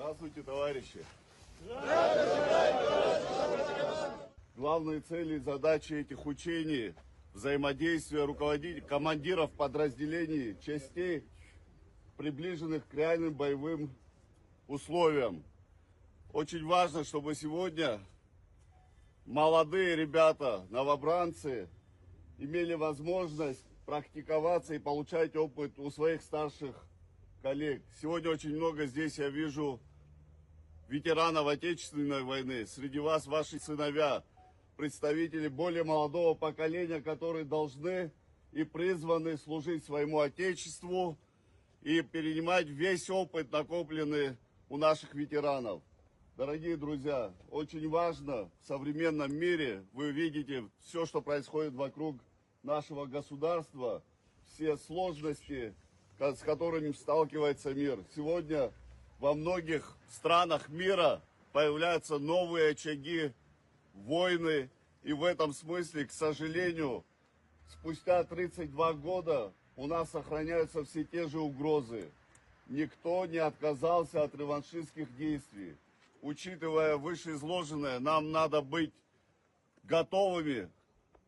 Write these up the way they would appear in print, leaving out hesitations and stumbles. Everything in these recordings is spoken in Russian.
Здравствуйте, товарищи! Главные цели и задачи этих учений – взаимодействие руководителей, командиров подразделений, частей, приближенных к реальным боевым условиям. Очень важно, чтобы сегодня молодые ребята, новобранцы, имели возможность практиковаться и получать опыт у своих старших коллег. Сегодня очень много здесь я вижу ветеранов Отечественной войны. Среди вас ваши сыновья, представители более молодого поколения, которые должны и призваны служить своему Отечеству и перенимать весь опыт, накопленный у наших ветеранов. Дорогие друзья, очень важно в современном мире, вы видите все, что происходит вокруг нашего государства, все сложности, с которыми сталкивается мир. Сегодня во многих странах мира появляются новые очаги войны, и в этом смысле, к сожалению, спустя 32 года у нас сохраняются все те же угрозы. Никто не отказался от реваншистских действий. Учитывая вышеизложенное, нам надо быть готовыми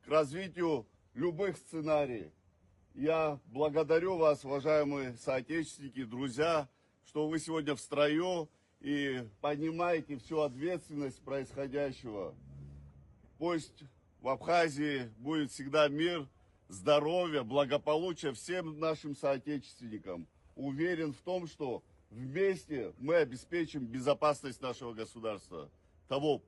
к развитию любых сценариев. Я благодарю вас, уважаемые соотечественники, друзья, что вы сегодня в строю и понимаете всю ответственность происходящего. Пусть в Абхазии будет всегда мир, здоровье, благополучие всем нашим соотечественникам. Уверен в том, что вместе мы обеспечим безопасность нашего государства. Того